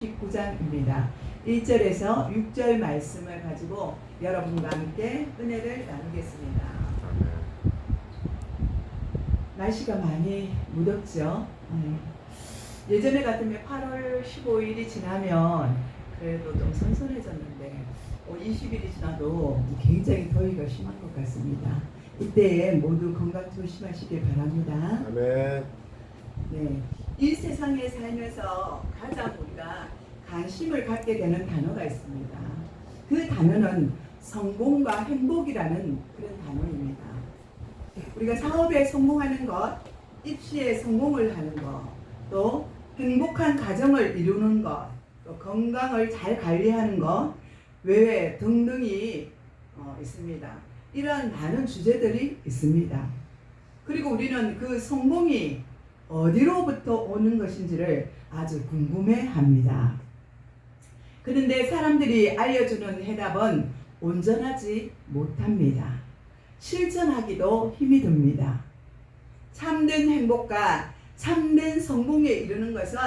19장입니다. 1절에서 6절 말씀을 가지고 여러분과 함께 은혜를 나누겠습니다. 날씨가 많이 무덥죠. 예전에 같으면 8월 15일이 지나면 그래도 좀 선선해졌는데 20일이 지나도 굉장히 더위가 심한 것 같습니다. 이때에 모두 건강 조심하시길 바랍니다. 아멘. 네, 이 세상에 살면서 가장 우리가 관심을 갖게 되는 단어가 있습니다. 그 단어는 성공과 행복이라는 그런 단어입니다. 우리가 사업에 성공하는 것, 입시에 성공을 하는 것, 또 행복한 가정을 이루는 것, 또 건강을 잘 관리하는 것, 외외 등등이 있습니다. 이러한 많은 주제들이 있습니다. 그리고 우리는 그 성공이 어디로부터 오는 것인지를 아주 궁금해합니다. 그런데 사람들이 알려주는 해답은 온전하지 못합니다. 실천하기도 힘이 듭니다. 참된 행복과 참된 성공에 이르는 것은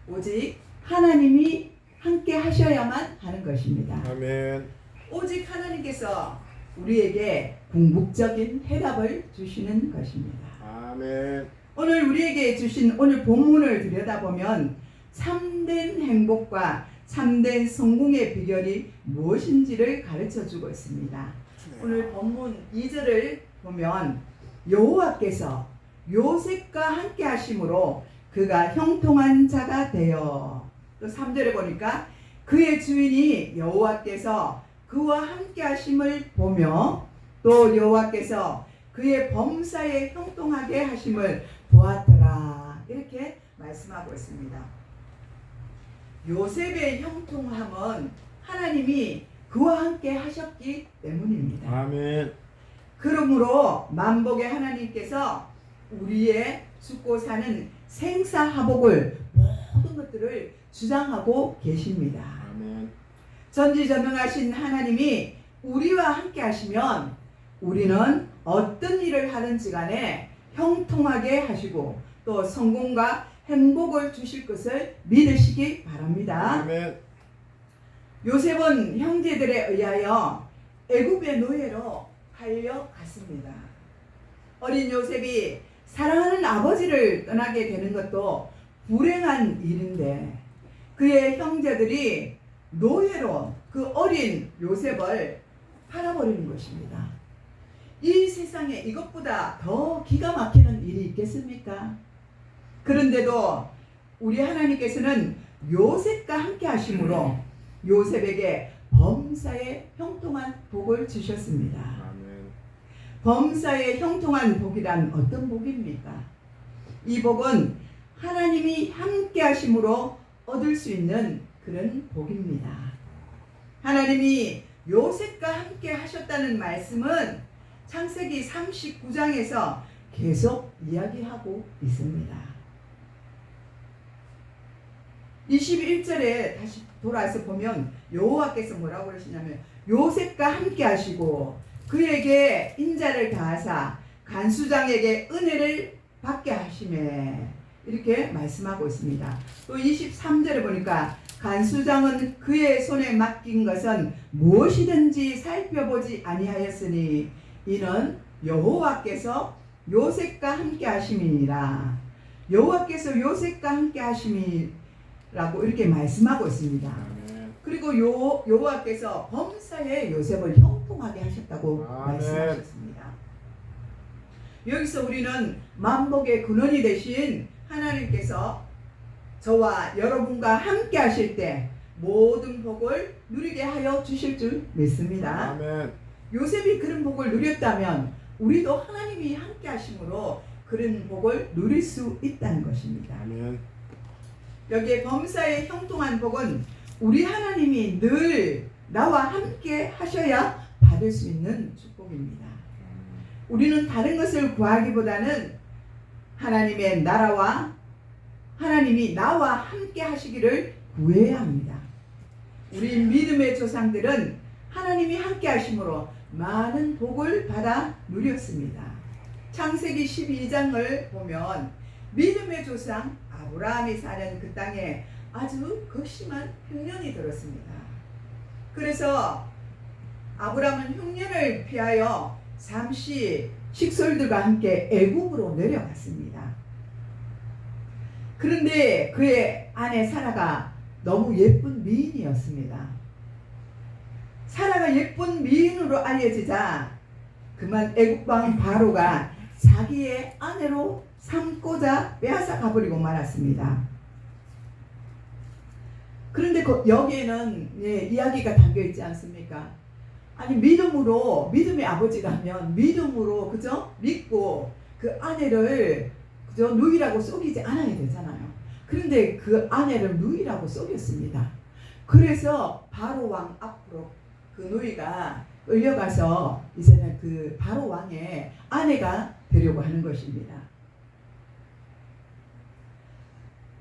오직 하나님이 함께 하셔야만 하는 것입니다. 아멘. 오직 하나님께서 우리에게 궁극적인 해답을 주시는 것입니다. 아멘. 오늘 우리에게 주신 오늘 본문을 들여다보면 참된 행복과 참된 성공의 비결이 무엇인지를 가르쳐주고 있습니다. 오늘 본문 2절을 보면 여호와께서 요셉과 함께 하심으로 그가 형통한 자가 되어, 또 3절에 보니까 그의 주인이 여호와께서 그와 함께 하심을 보며 또 여호와께서 그의 범사에 형통하게 하심을 보았더라. 이렇게 말씀하고 있습니다. 요셉의 형통함은 하나님이 그와 함께 하셨기 때문입니다. 아멘. 그러므로 만복의 하나님께서 우리의 죽고 사는 생사화복을 모든 것들을 주장하고 계십니다. 아멘. 전지전능하신 하나님이 우리와 함께 하시면 우리는 어떤 일을 하든지 간에 형통하게 하시고 또 성공과 행복을 주실 것을 믿으시기 바랍니다. 아멘. 요셉은 형제들에 의하여 애굽의 노예로 팔려갔습니다. 어린 요셉이 사랑하는 아버지를 떠나게 되는 것도 불행한 일인데 그의 형제들이 노예로 그 어린 요셉을 팔아버리는 것입니다. 이 세상에 이것보다 더 기가 막히는 일이 있겠습니까? 그런데도 우리 하나님께서는 요셉과 함께 하심으로 요셉에게 범사에 형통한 복을 주셨습니다. 아멘. 범사에 형통한 복이란 어떤 복입니까? 이 복은 하나님이 함께 하심으로 얻을 수 있는 그런 복입니다. 하나님이 요셉과 함께 하셨다는 말씀은 창세기 39장에서 계속 이야기하고 있습니다. 21절에 다시 돌아와서 보면 여호와께서 뭐라고 그러시냐면 요셉과 함께 하시고 그에게 인자를 다하사 간수장에게 은혜를 받게 하시매, 이렇게 말씀하고 있습니다. 또 23절에 보니까 간수장은 그의 손에 맡긴 것은 무엇이든지 살펴보지 아니하였으니 이는 여호와께서 요셉과 함께 하심이니라. 여호와께서 요셉과 함께 하심이라고 이렇게 말씀하고 있습니다. 아멘. 그리고 여호와께서 범사에 요셉을 형통하게 하셨다고 아멘. 말씀하셨습니다. 여기서 우리는 만복의 근원이 되신 하나님께서 저와 여러분과 함께 하실 때 모든 복을 누리게 하여 주실 줄 믿습니다. 아멘. 요셉이 그런 복을 누렸다면 우리도 하나님이 함께 하심으로 그런 복을 누릴 수 있다는 것입니다. 아멘. 여기에 범사에 형통한 복은 우리 하나님이 늘 나와 함께 하셔야 받을 수 있는 축복입니다. 우리는 다른 것을 구하기보다는 하나님의 나라와 하나님이 나와 함께 하시기를 구해야 합니다. 우리 믿음의 조상들은 하나님이 함께 하심으로 많은 복을 받아 누렸습니다. 창세기 12장을 보면 믿음의 조상 아브라함이 사는 그 땅에 아주 극심한 흉년이 들었습니다. 그래서 아브람은 흉년을 피하여 잠시 식솔들과 함께 애굽으로 내려갔습니다. 그런데 그의 아내 사라가 너무 예쁜 미인이었습니다. 사라가 예쁜 미인으로 알려지자 그만 애굽 왕 바로가 자기의 아내로 삼고자 빼앗아 가버리고 말았습니다. 그런데 여기에는 이야기가 담겨 있지 않습니까? 아니 믿음의 아버지라면 믿음으로 그죠? 믿고 그 아내를 그죠? 누이라고 속이지 않아야 되잖아요. 그런데 그 아내를 누이라고 속였습니다. 그래서 바로 왕 앞으로 그 누이가 끌려가서 이제는 그 바로 왕의 아내가 되려고 하는 것입니다.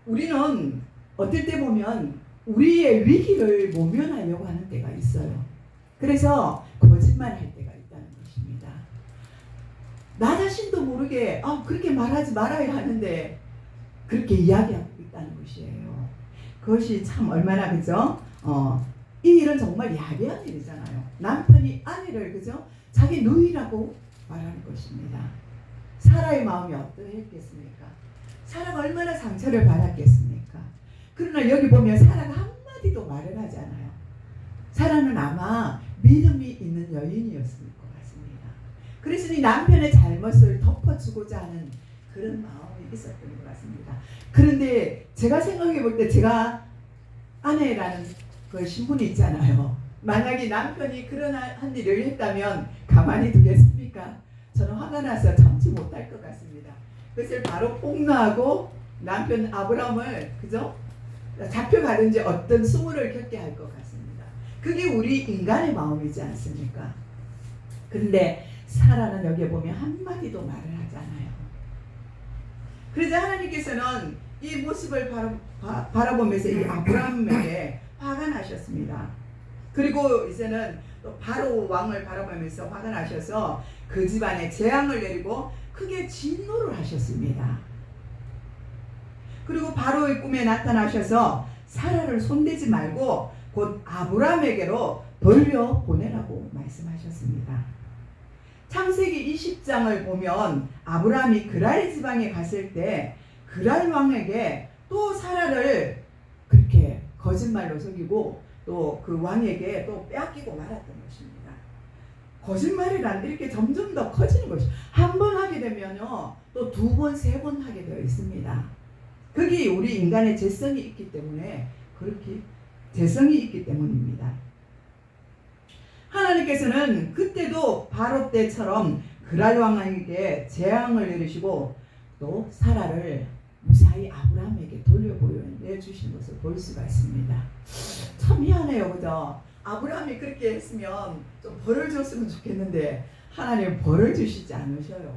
우리는 어떨 때 보면 우리의 위기를 모면하려고 하는 때가 있어요. 그래서 거짓말할 때가 있다는 것입니다. 나 자신도 모르게 그렇게 말하지 말아야 하는데 그렇게 이야기하고 있다는 것이에요. 그것이 참 얼마나 그죠? 이 일은 정말 야비한 일이잖아요. 남편이 아내를 그죠? 자기 누이라고 말하는 것입니다. 사라의 마음이 어떠했겠습니까? 사라가 얼마나 상처를 받았겠습니까? 그러나 여기 보면 사라가 한마디도 말을 하지 않아요. 사라는 아마 믿음이 있는 여인이었을 것 같습니다. 그래서 이 남편의 잘못을 덮어주고자 하는 그런 마음이 있었던 것 같습니다. 그런데 제가 생각해 볼 때 제가 아내라는 그 신분이 있잖아요. 만약에 남편이 그런 한 일을 했다면 가만히 두겠습니까? 저는 화가 나서 참지 못할 것 같습니다. 그것을 바로 폭로하고 남편 아브람을 그죠? 잡혀가든지 어떤 수모를 겪게 할 것 같습니다. 그게 우리 인간의 마음이지 않습니까? 그런데 사라는 여기에 보면 한마디도 말을 하지 않아요. 그래서 하나님께서는 이 모습을 바라보면서 이 아브람에게 화가 나셨습니다. 그리고 이제는 또 바로 왕을 바라보면서 화가 나셔서 그 집안에 재앙을 내리고 크게 진노를 하셨습니다. 그리고 바로의 꿈에 나타나셔서 사라를 손대지 말고 곧 아브람에게로 돌려보내라고 말씀하셨습니다. 창세기 20장을 보면 아브람이 그랄 지방에 갔을 때 그랄 왕에게 또 사라를 그렇게 거짓말로 속이고 또 그 왕에게 또 빼앗기고 말았던 것입니다. 거짓말이란 이렇게 점점 더 커지는 것이 한 번 하게 되면요 또 두 번, 세 번 하게 되어 있습니다. 그게 우리 인간의 죄성이 있기 때문에 그렇게 죄성이 있기 때문입니다. 하나님께서는 그때도 바로 때처럼 그랄 왕에게 재앙을 내리시고 또 사라를 무사히 아브라함에게 돌려보내주신 것을 볼 수가 있습니다. 참 희한해요, 그죠? 아브라함이 그렇게 했으면 좀 벌을 줬으면 좋겠는데 하나님은 벌을 주시지 않으셔요.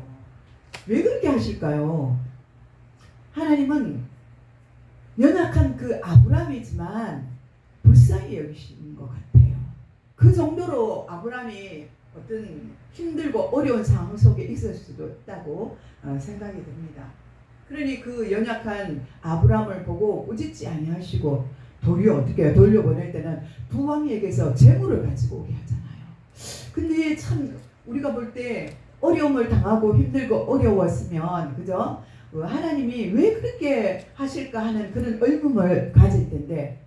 왜 그렇게 하실까요? 하나님은 연약한 그 아브라함이지만 불쌍히 여기시는 것 같아요. 그 정도로 아브라함이 어떤 힘들고 어려운 상황 속에 있을 수도 있다고 생각이 듭니다. 그러니 그 연약한 아브라함을 보고 꾸짖지 아니하시고 도리어 어떻게 해요? 돌려보낼 때는 두 왕에게서 재물을 가지고 오게 하잖아요. 근데 참 우리가 볼 때 어려움을 당하고 힘들고 어려웠으면 그죠? 하나님이 왜 그렇게 하실까 하는 그런 의문을 가질 텐데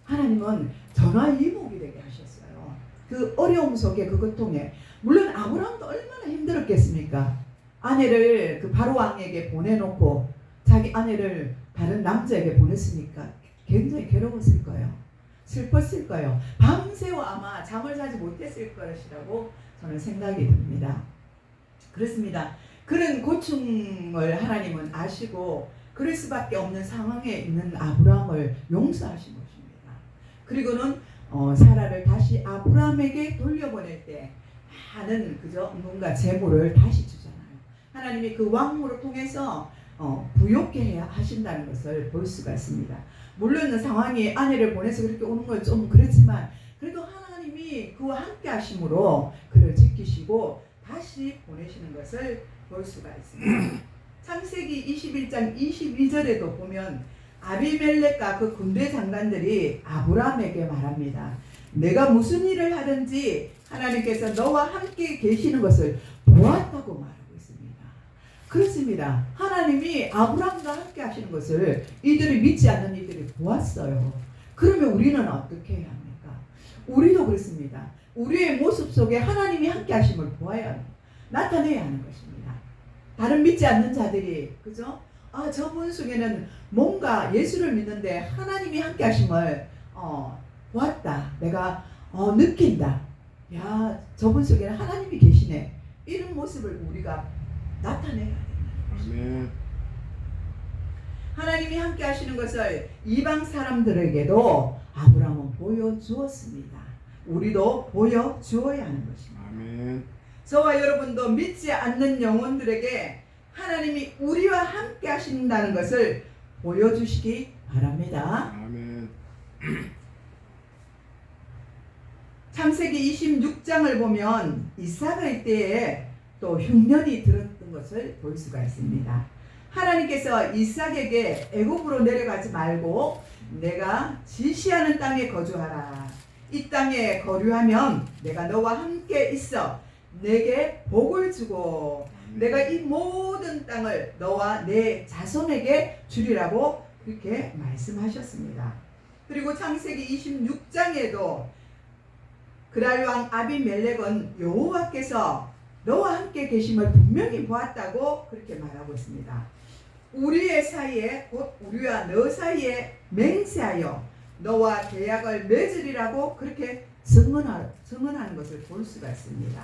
하나님은 전화위복이 되게 하셨어요. 그 어려움 속에 그 고통에 물론 아브라함도 얼마나 힘들었겠습니까? 아내를 그 바로 왕에게 보내놓고 자기 아내를 다른 남자에게 보냈으니까 굉장히 괴로웠을 거예요. 슬펐을 거예요. 밤새워 아마 잠을 자지 못했을 것이라고 저는 생각이 듭니다. 그렇습니다. 그런 고충을 하나님은 아시고 그럴 수밖에 없는 상황에 있는 아브라함을 용서하신 것입니다. 그리고는 사라를 다시 아브라함에게 돌려보낼 때 많은 그저 뭔가 재물을 다시 주잖아요. 하나님이 그 왕으로 통해서 부욕케 하신다는 것을 볼 수가 있습니다. 물론 상황이 아내를 보내서 그렇게 오는 건 좀 그렇지만 그래도 하나님이 그와 함께 하심으로 그를 지키시고 다시 보내시는 것을 볼 수가 있습니다. 창세기 21장 22절에도 보면 아비멜렉과 그 군대 장관들이 아브라함에게 말합니다. 내가 무슨 일을 하든지 하나님께서 너와 함께 계시는 것을 보았다고 말하고 있습니다. 그렇습니다. 하나님이 아브라함과 함께 하시는 것을 이들이 믿지 않는 이들이 보았어요. 그러면 우리는 어떻게 해야 합니까? 우리도 그렇습니다. 우리의 모습 속에 하나님이 함께 하심을 보아야 합니다. 나타내야 하는 것입니다. 다른 믿지 않는 자들이 그죠? 저분 속에는 뭔가 예수를 믿는데 하나님이 함께 하심을 보았다. 내가 느낀다. 야, 저분 속에는 하나님이 계시네. 이런 모습을 우리가 나타내야 된다는 것입니다. 하나님이 함께 하시는 것을 이방 사람들에게도 아브라함은 보여주었습니다. 우리도 보여주어야 하는 것입니다. 아멘. 저와 여러분도 믿지 않는 영혼들에게 하나님이 우리와 함께 하신다는 것을 보여주시기 바랍니다. 아멘. 창세기 26장을 보면 이삭의 때에 또 흉년이 들었던 것을 볼 수가 있습니다. 하나님께서 이삭에게 애굽으로 내려가지 말고 내가 지시하는 땅에 거주하라. 이 땅에 거류하면 내가 너와 함께 있어 내게 복을 주고 내가 이 모든 땅을 너와 내 자손에게 주리라고 그렇게 말씀하셨습니다. 그리고 창세기 26장에도 그랄 왕 아비멜렉은 여호와께서 너와 함께 계심을 분명히 보았다고 그렇게 말하고 있습니다. 우리의 사이에 곧 우리와 너 사이에 맹세하여 너와 계약을 맺으리라고 그렇게 증언하는 것을 볼 수가 있습니다.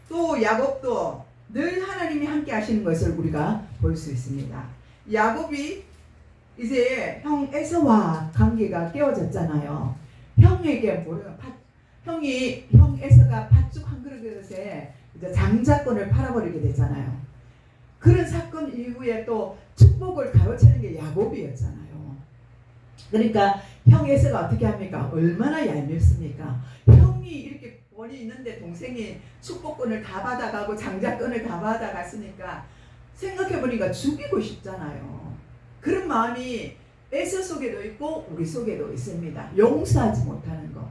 또 야곱도 늘 하나님이 함께 하시는 것을 우리가 볼 수 있습니다. 야곱이 이제 형 에서와 관계가 깨어졌잖아요. 형에게 형 에서가 팥죽 한 그릇에 이제 장자권을 팔아버리게 되잖아요. 그런 사건 이후에 또 축복을 가로채는 게 야곱이었잖아요. 그러니까 형 에서가 어떻게 합니까? 얼마나 얄밉습니까? 형이 이렇게 원이 있는데 동생이 축복권을 다 받아가고 장자권을 다 받아갔으니까 생각해보니까 죽이고 싶잖아요. 그런 마음이 에서 속에도 있고 우리 속에도 있습니다. 용서하지 못하는 것.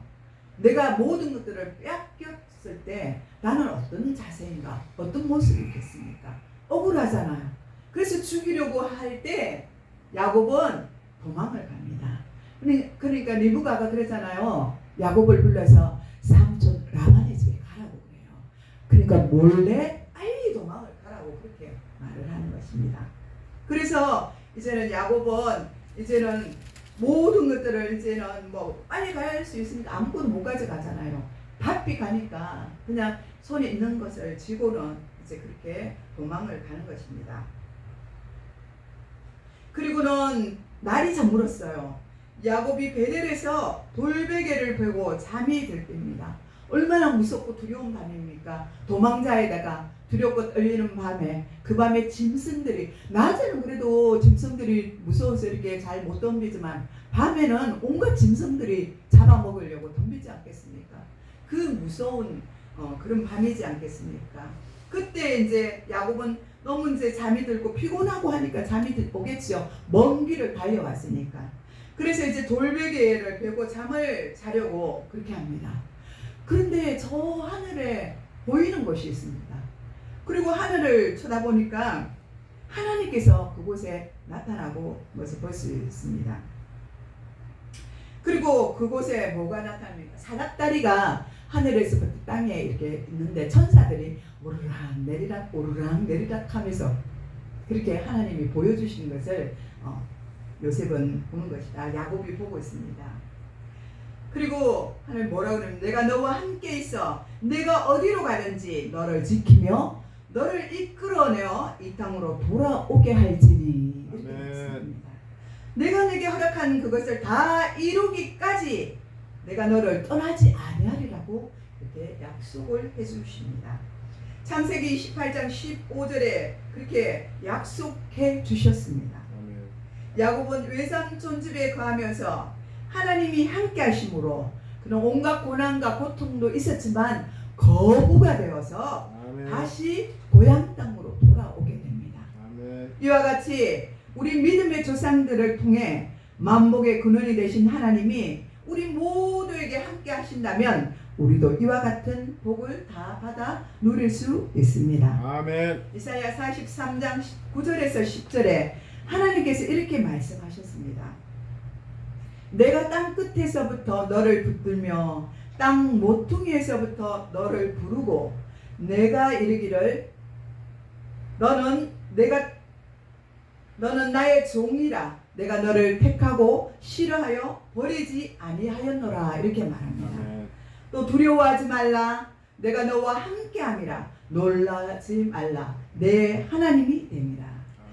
내가 모든 것들을 빼앗겼을 때 나는 어떤 자세인가? 어떤 모습이 있겠습니까? 억울하잖아요. 그래서 죽이려고 할 때 야곱은 도망을 갑니다. 그러니까 리브가가 그랬잖아요. 야곱을 불러서 삼촌 라반의 집에 가라고 그래요. 그러니까 몰래 빨리 도망을 가라고 그렇게 말을 하는 것입니다. 그래서 이제는 야곱은 이제는 모든 것들을 이제는 뭐 빨리 가야 할 수 있으니까 아무것도 못 가져가잖아요. 바삐 가니까 그냥 손에 있는 것을 쥐고는 이제 그렇게 도망을 가는 것입니다. 그리고는 날이 저물었어요. 야곱이 베델에서 돌베개를 베고 잠이 들 때입니다. 얼마나 무섭고 두려운 밤입니까? 도망자에다가 두렵고 떨리는 밤에 그 밤에 짐승들이 낮에는 그래도 짐승들이 무서워서 이렇게 잘 못 덤비지만 밤에는 온갖 짐승들이 잡아먹으려고 덤비지 않겠습니까? 그 무서운 그런 밤이지 않겠습니까? 그때 이제 야곱은 너무 이제 잠이 들고 피곤하고 하니까 잠이 오겠죠. 먼 길을 달려왔으니까. 그래서 이제 돌베개를 베고 잠을 자려고 그렇게 합니다. 그런데 저 하늘에 보이는 것이 있습니다. 그리고 하늘을 쳐다보니까 하나님께서 그곳에 나타나고 것을 볼 수 있습니다. 그리고 그곳에 뭐가 나타납니까? 사닥다리가 하늘에서부터 땅에 이렇게 있는데 천사들이 오르락 내리락 오르락 내리락 하면서 그렇게 하나님이 보여주시는 것을 요셉은 보는 것이다. 야곱이 보고 있습니다. 그리고 하나님 뭐라고 그러면 내가 너와 함께 있어 내가 어디로 가든지 너를 지키며 너를 이끌어내어 이 땅으로 돌아오게 할지니 이렇게 말씀합니다. 내가 내게 허락한 그것을 다 이루기까지 내가 너를 떠나지 아니하리라고 이렇게 약속을 해주십니다. 창세기 28장 15절에 그렇게 약속해 주셨습니다. 야곱은 외삼촌 집에 거하면서 하나님이 함께 하심으로 그런 온갖 고난과 고통도 있었지만 거부가 되어서 다시 고향 땅으로 돌아오게 됩니다. 이와 같이 우리 믿음의 조상들을 통해 만복의 근원이 되신 하나님이 우리 모두에게 함께 하신다면 우리도 이와 같은 복을 다 받아 누릴 수 있습니다. 아멘. 이사야 43장 9절에서 10절에 하나님께서 이렇게 말씀하셨습니다. 내가 땅 끝에서부터 너를 붙들며 땅 모퉁이에서부터 너를 부르고 내가 이르기를 너는 나의 종이라 내가 너를 택하고 싫어하여 버리지 아니하였노라 이렇게 말합니다. 아멘. 또 두려워하지 말라 내가 너와 함께함이라 놀라지 말라 내 하나님이 됨이라.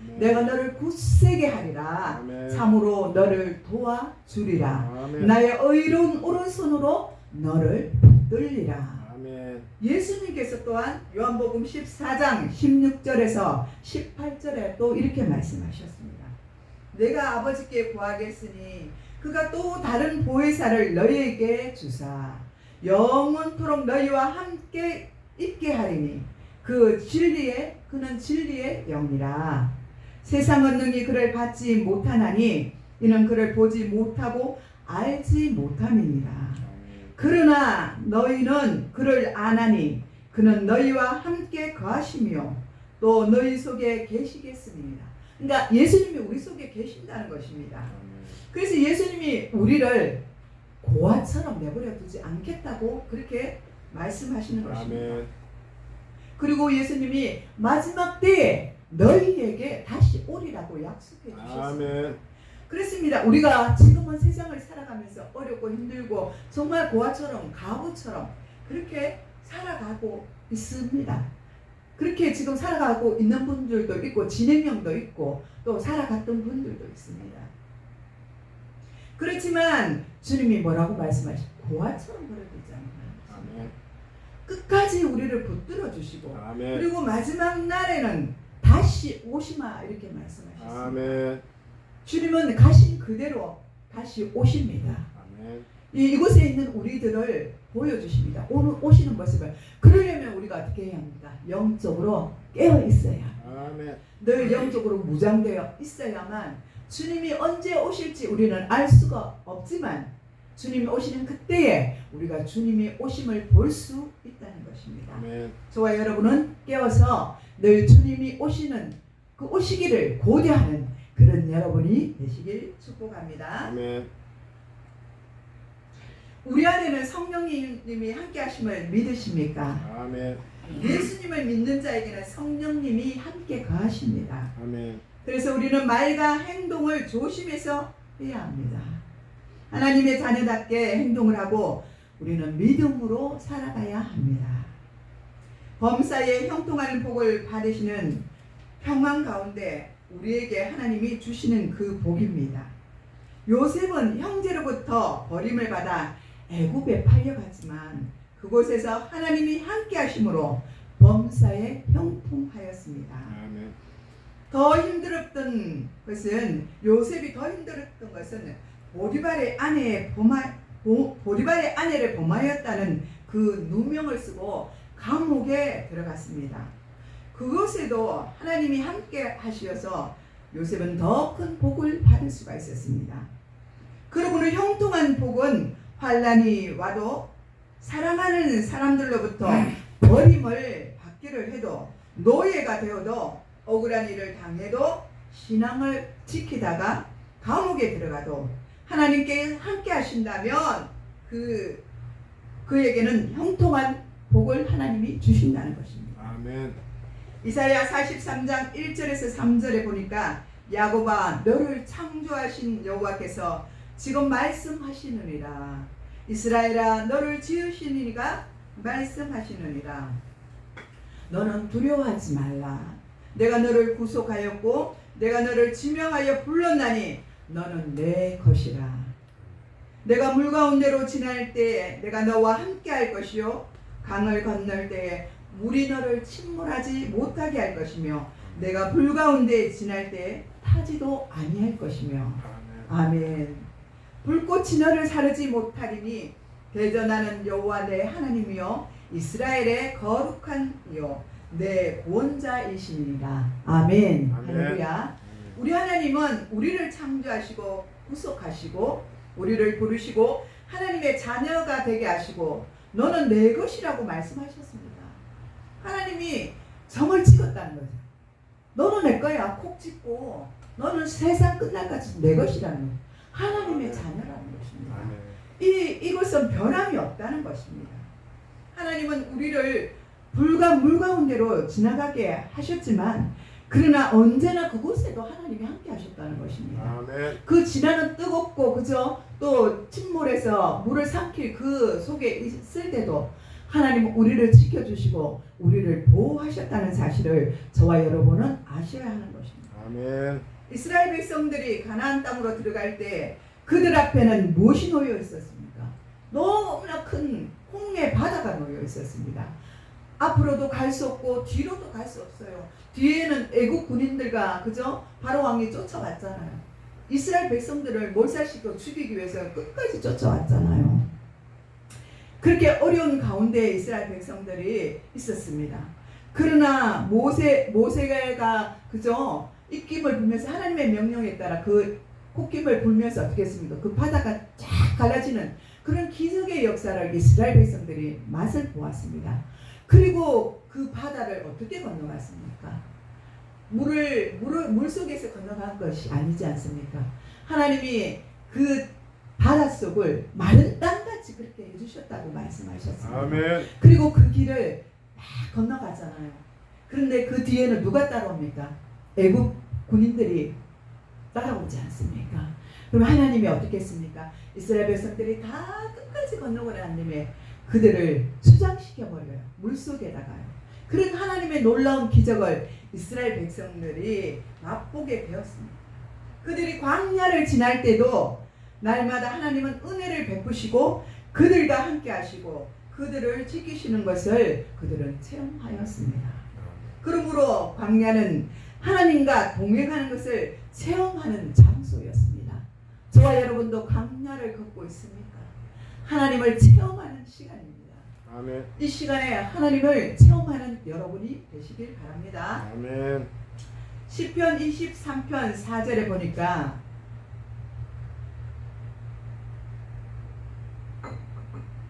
아멘. 내가 너를 굳세게 하리라. 아멘. 참으로 너를 도와주리라. 아멘. 나의 의로운 오른손으로 너를 붙들리라. 아멘. 예수님께서 또한 요한복음 14장 16절에서 18절에 또 이렇게 말씀하셨습니다. 내가 아버지께 구하겠으니 그가 또 다른 보혜사를 너희에게 주사 영원토록 너희와 함께 있게 하리니 그는 진리의 영이라. 세상은 능히 그를 받지 못하나니 이는 그를 보지 못하고 알지 못함이니라. 그러나 너희는 그를 아나니 그는 너희와 함께 거하시며 또 너희 속에 계시겠습니다. 그러니까 예수님이 우리 속에 계신다는 것입니다. 그래서 예수님이 우리를 고아처럼 내버려 두지 않겠다고 그렇게 말씀하시는 것입니다. 아멘. 그리고 예수님이 마지막 때에 너희에게 다시 오리라고 약속해 주셨습니다. 아멘. 그렇습니다. 우리가 지금은 세상을 살아가면서 어렵고 힘들고 정말 고아처럼 가부처럼 그렇게 살아가고 있습니다. 그렇게 지금 살아가고 있는 분들도 있고 진행형도 있고 또 살아갔던 분들도 있습니다. 그렇지만 주님이 뭐라고 말씀하시죠? 고아처럼 버려두지 않아요. 아멘. 끝까지 우리를 붙들어 주시고 아멘. 그리고 마지막 날에는 다시 오시마 이렇게 말씀하셨습니다. 아멘. 주님은 가신 그대로 다시 오십니다. 아멘. 이곳에 있는 우리들을 보여주십니다. 오늘 오시는 모습을. 그러려면 우리가 어떻게 해야 합니까? 영적으로 깨어 있어야 합니다. 아멘. 늘 영적으로 무장되어 있어야만 주님이 언제 오실지 우리는 알 수가 없지만 주님이 오시는 그때에 우리가 주님이 오심을 볼 수 있다는 것입니다. 아멘. 저와 여러분은 깨어서 늘 주님이 오시는 그 오시기를 고대하는 그런 여러분이 되시길 축복합니다. 아멘. 우리 안에는 성령님이 함께 하심을 믿으십니까? 아멘. 예수님을 믿는 자에게는 성령님이 함께 거하십니다. 아멘. 그래서 우리는 말과 행동을 조심해서 해야 합니다. 하나님의 자녀답게 행동을 하고 우리는 믿음으로 살아가야 합니다. 범사에 형통하는 복을 받으시는 평안 가운데 우리에게 하나님이 주시는 그 복입니다. 요셉은 형제로부터 버림을 받아 애굽에 팔려갔지만 그곳에서 하나님이 함께 하심으로 범사에 형통하였습니다. 아멘. 더 힘들었던 것은 요셉이 더 힘들었던 것은 보디발의 아내를 범하였다는 그 누명을 쓰고 감옥에 들어갔습니다. 그것에도 하나님이 함께 하시어서 요셉은 더 큰 복을 받을 수가 있었습니다. 그러므로 형통한 복은 환난이 와도 사랑하는 사람들로부터 버림을 받기를 해도 노예가 되어도 억울한 일을 당해도 신앙을 지키다가 감옥에 들어가도 하나님께 함께 하신다면 그에게는 형통한 복을 하나님이 주신다는 것입니다. 아멘. 이사야 43장 1절에서 3절에 보니까 야곱아 너를 창조하신 여호와께서 지금 말씀하시느니라. 이스라엘아 너를 지으신 이가 말씀하시느니라. 너는 두려워하지 말라. 내가 너를 구속하였고 내가 너를 지명하여 불렀나니 너는 내 것이라. 내가 물 가운데로 지날 때에 내가 너와 함께 할 것이요 강을 건널 때에 물이 너를 침몰하지 못하게 할 것이며 내가 불 가운데 지날 때에 타지도 아니할 것이며. 아멘. 불꽃이 너를 사르지 못하리니 대전하는 여호와 내 하나님이요 이스라엘의 거룩한 이요 내 구원자이시니라. 아멘. 아멘. 할렐루야. 우리 하나님은 우리를 창조하시고 구속하시고 우리를 부르시고 하나님의 자녀가 되게 하시고 너는 내 것이라고 말씀하셨습니다. 하나님이 정을 찍었다는 거죠. 너는 내 거야. 콕 찍고 너는 세상 끝날까지 내 것이라는 거예요. 하나님의 자녀라는 것입니다. 이것은 변함이 없다는 것입니다. 하나님은 우리를 불과 물 가운데로 지나가게 하셨지만 그러나 언제나 그곳에도 하나님이 함께 하셨다는 것입니다. 아멘. 그 지나는 뜨겁고 그죠? 또 침몰에서 물을 삼킬 그 속에 있을 때도 하나님은 우리를 지켜주시고 우리를 보호하셨다는 사실을 저와 여러분은 아셔야 하는 것입니다. 아멘. 이스라엘 백성들이 가나안 땅으로 들어갈 때 그들 앞에는 무엇이 놓여 있었습니까? 너무나 큰 홍해 바다가 놓여 있었습니다. 앞으로도 갈 수 없고 뒤로도 갈 수 없어요. 뒤에는 애국 군인들과 그죠? 바로 왕이 쫓아왔잖아요. 이스라엘 백성들을 몰살시켜 죽이기 위해서 끝까지 쫓아왔잖아요. 그렇게 어려운 가운데 이스라엘 백성들이 있었습니다. 그러나 모세가 그죠? 입김을 불면서 하나님의 명령에 따라 그 콧김을 불면서 어떻게 했습니까? 그 바다가 쫙 갈라지는 그런 기적의 역사를 이스라엘 백성들이 맛을 보았습니다. 그리고 그 바다를 어떻게 건너갔습니까? 물 속에서 건너간 것이 아니지 않습니까? 하나님이 그 바닷속을 마른 땅같이 그렇게 해주셨다고 말씀하셨습니다. 아멘. 그리고 그 길을 막 건너가잖아요. 그런데 그 뒤에는 누가 따라옵니까? 애국 군인들이 따라오지 않습니까? 그럼 하나님이 어떻게 했습니까? 이스라엘 백성들이 다 끝까지 건너고 난 다음에 그들을 수장시켜버려요. 물속에다가요. 그런 하나님의 놀라운 기적을 이스라엘 백성들이 맛보게 되었습니다. 그들이 광야를 지날 때도 날마다 하나님은 은혜를 베푸시고 그들과 함께 하시고 그들을 지키시는 것을 그들은 체험하였습니다. 그러므로 광야는 하나님과 동행하는 것을 체험하는 장소였습니다. 저와 여러분도 광야를 걷고 있습니까? 하나님을 체험하는 시간입니다. 아멘. 이 시간에 하나님을 체험하는 여러분이 되시길 바랍니다. 아멘. 시편 23편 4절에 보니까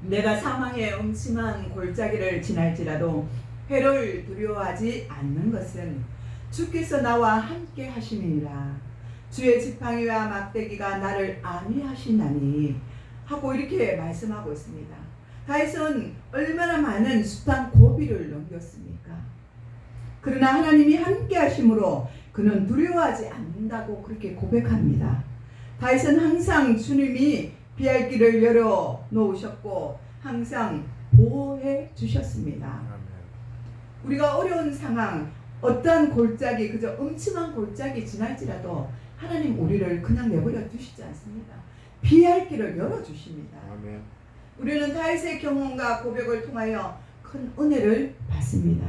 내가 사망의 음침한 골짜기를 지날지라도 해를 두려워하지 않는 것은 주께서 나와 함께 하심이니라. 주의 지팡이와 막대기가 나를 안위하시나니 하고 이렇게 말씀하고 있습니다. 다윗은 얼마나 많은 숱한 고비를 넘겼습니까? 그러나 하나님이 함께 하심으로 그는 두려워하지 않는다고 그렇게 고백합니다. 다윗은 항상 주님이 피할 길을 열어 놓으셨고 항상 보호해 주셨습니다. 아멘. 우리가 어려운 상황, 어떠한 골짜기, 그저 음침한 골짜기 지날지라도 하나님 우리를 그냥 내버려 두시지 않습니다. 피할 길을 열어 주십니다. 아멘. 우리는 다윗의 경험과 고백을 통하여 큰 은혜를 받습니다.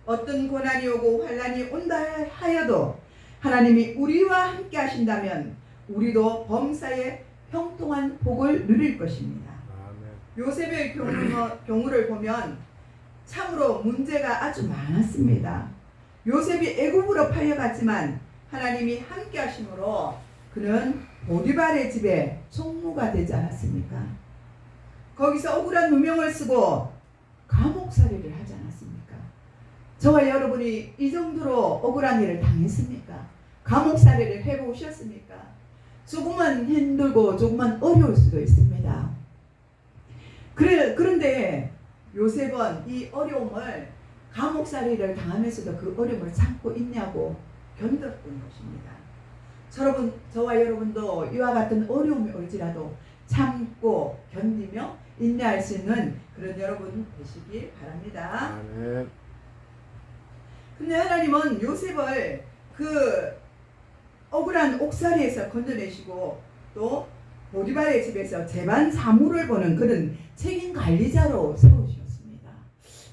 어떤 고난이 오고 환난이 온다 하여도 하나님이 우리와 함께 하신다면 우리도 범사에 형통한 복을 누릴 것입니다. 아멘. 요셉의 경우를 보면 참으로 문제가 아주 많았습니다. 요셉이 애굽으로 팔려갔지만 하나님이 함께 하심으로 그는 보디발의 집에 총무가 되지 않았습니까? 거기서 억울한 누명을 쓰고 감옥살이를 하지 않았습니까? 저와 여러분이 이 정도로 억울한 일을 당했습니까? 감옥살이를 해보셨습니까? 조금은 힘들고 조금은 어려울 수도 있습니다. 그런데 요셉은 이 어려움을 감옥살이를 당하면서도 그 어려움을 참고 있냐고 견뎠던 것입니다. 저와 여러분도 이와 같은 어려움이 올지라도 참고 견디며 인내할 수 있는 그런 여러분 되시길 바랍니다. 아멘. 근데 하나님은 요셉을 그 억울한 옥살이에서 건져내시고 또 보디발의 집에서 재반 사무를 보는 그런 책임 관리자로 세우셨습니다.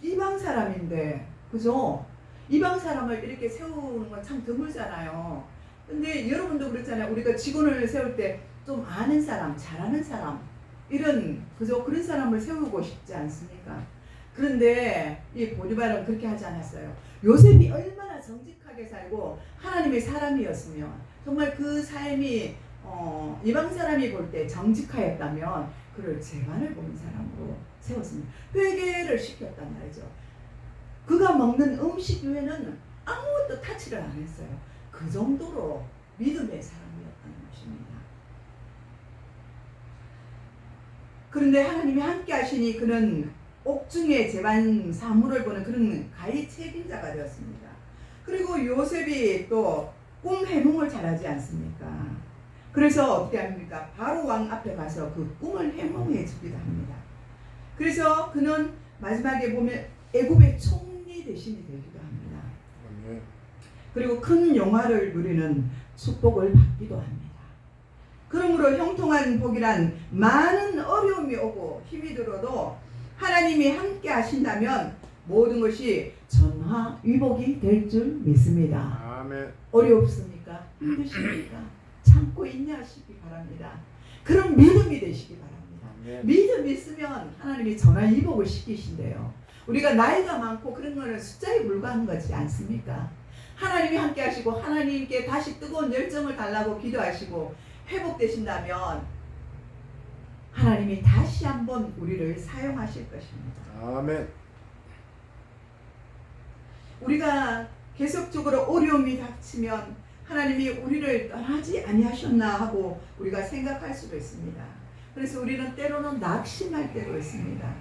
이방 사람인데 그죠? 이방 사람을 이렇게 세우는 건 참 드물잖아요. 근데 여러분도 그렇잖아요. 우리가 직원을 세울 때 좀 아는 사람, 잘하는 사람 이런 그죠? 그런 사람을 세우고 싶지 않습니까? 그런데 이 보디발은 그렇게 하지 않았어요. 요셉이 얼마나 정직하게 살고 하나님의 사람이었으며 정말 그 삶이 이방 사람이 볼 때 정직하였다면 그를 재간을 보는 사람으로 세웠습니다. 회개를 시켰단 말이죠. 그가 먹는 음식 외에는 아무것도 타치를 안 했어요. 그 정도로 믿음의 사람이었다는 것입니다. 그런데 하나님이 함께 하시니 그는 옥중의 재반 사물을 보는 그런 가히 책임자가 되었습니다. 그리고 요셉이 또 꿈 해몽을 잘하지 않습니까? 그래서 어떻게 합니까? 바로 왕 앞에 가서 그 꿈을 해몽해 주기도 합니다. 그래서 그는 마지막에 보면 애굽의 총리 대신이 되기도 합니다. 아멘. 그리고 큰 영화를 누리는 축복을 받기도 합니다. 그러므로 형통한 복이란 많은 어려움이 오고 힘이 들어도 하나님이 함께 하신다면 모든 것이 전화위복이 될 줄 믿습니다. 아멘. 어렵습니까? 힘드십니까? 참고 인내하시기 바랍니다. 그런 믿음이 되시기 바랍니다. 아멘. 믿음 있으면 하나님이 전화위복을 시키신대요. 우리가 나이가 많고 그런 거는 숫자에 불과한 거지 않습니까? 하나님이 함께 하시고 하나님께 다시 뜨거운 열정을 달라고 기도하시고 회복되신다면 하나님이 다시 한번 우리를 사용하실 것입니다. 아멘. 우리가 계속적으로 어려움이 닥치면 하나님이 우리를 떠나지 아니하셨나 하고 우리가 생각할 수도 있습니다. 그래서 우리는 때로는 낙심할 때도 있습니다.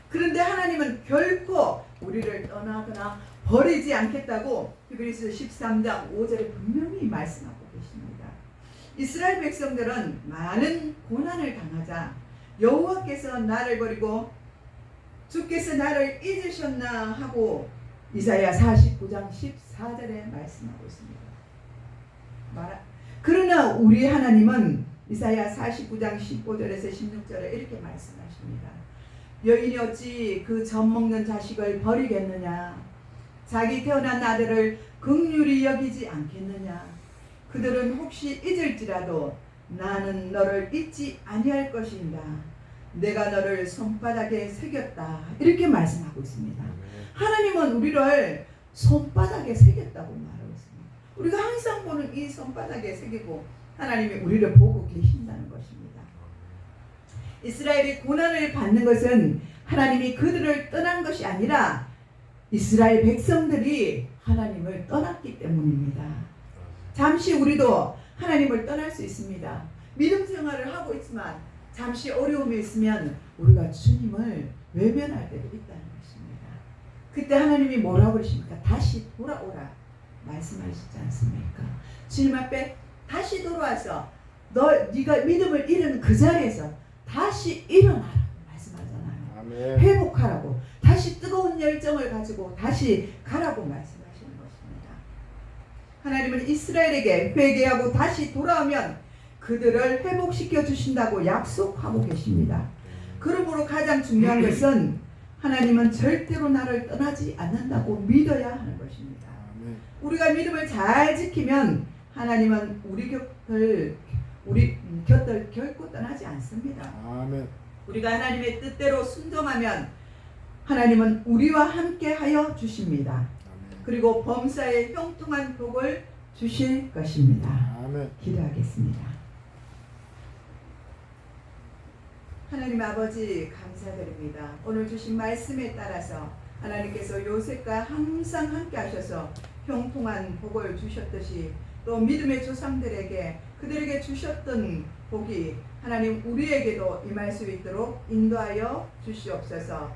그런데 하나님은 결코 우리를 떠나거나 버리지 않겠다고 히브리서 13장 5절에 분명히 말씀하고 계십니다. 이스라엘 백성들은 많은 고난을 당하자 여호와께서 나를 버리고 주께서 나를 잊으셨나 하고 이사야 49장 14절에 말씀하고 있습니다. 그러나 우리 하나님은 이사야 49장 15절에서 16절에 이렇게 말씀하십니다. 여인이 어찌 그 젖 먹는 자식을 버리겠느냐? 자기 태어난 아들을 긍휼히 여기지 않겠느냐? 그들은 혹시 잊을지라도 나는 너를 잊지 아니할 것인가? 내가 너를 손바닥에 새겼다. 이렇게 말씀하고 있습니다. 하나님은 우리를 손바닥에 새겼다고 말하고 있습니다. 우리가 항상 보는 이 손바닥에 새기고 하나님이 우리를 보고 계신다는 것입니다. 이스라엘이 고난을 받는 것은 하나님이 그들을 떠난 것이 아니라 이스라엘 백성들이 하나님을 떠났기 때문입니다. 잠시 우리도 하나님을 떠날 수 있습니다. 믿음 생활을 하고 있지만 잠시 어려움이 있으면 우리가 주님을 외면할 때도 있다는 것입니다. 그때 하나님이 뭐라고 그러십니까? 다시 돌아오라 말씀하시지 않습니까? 주님 앞에 다시 돌아와서 네가 믿음을 잃은 그 자리에서 다시 일어나라고 말씀하잖아요. 아멘. 회복하라고, 다시 뜨거운 열정을 가지고 다시 가라고 말씀하시는 것입니다. 하나님은 이스라엘에게 회개하고 다시 돌아오면 그들을 회복시켜 주신다고 약속하고 계십니다. 그러므로 가장 중요한 것은 하나님은 절대로 나를 떠나지 않는다고 믿어야 하는 것입니다. 아멘. 우리가 믿음을 잘 지키면 하나님은 우리 곁을 결코 떠나지 않습니다. 아멘. 우리가 하나님의 뜻대로 순종하면 하나님은 우리와 함께 하여 주십니다. 아멘. 그리고 범사에 형통한 복을 주실 것입니다. 아멘. 기도하겠습니다. 하나님 아버지 감사드립니다. 오늘 주신 말씀에 따라서 하나님께서 요셉과 항상 함께 하셔서 형통한 복을 주셨듯이 또 믿음의 조상들에게 그들에게 주셨던 복이 하나님 우리에게도 임할 수 있도록 인도하여 주시옵소서.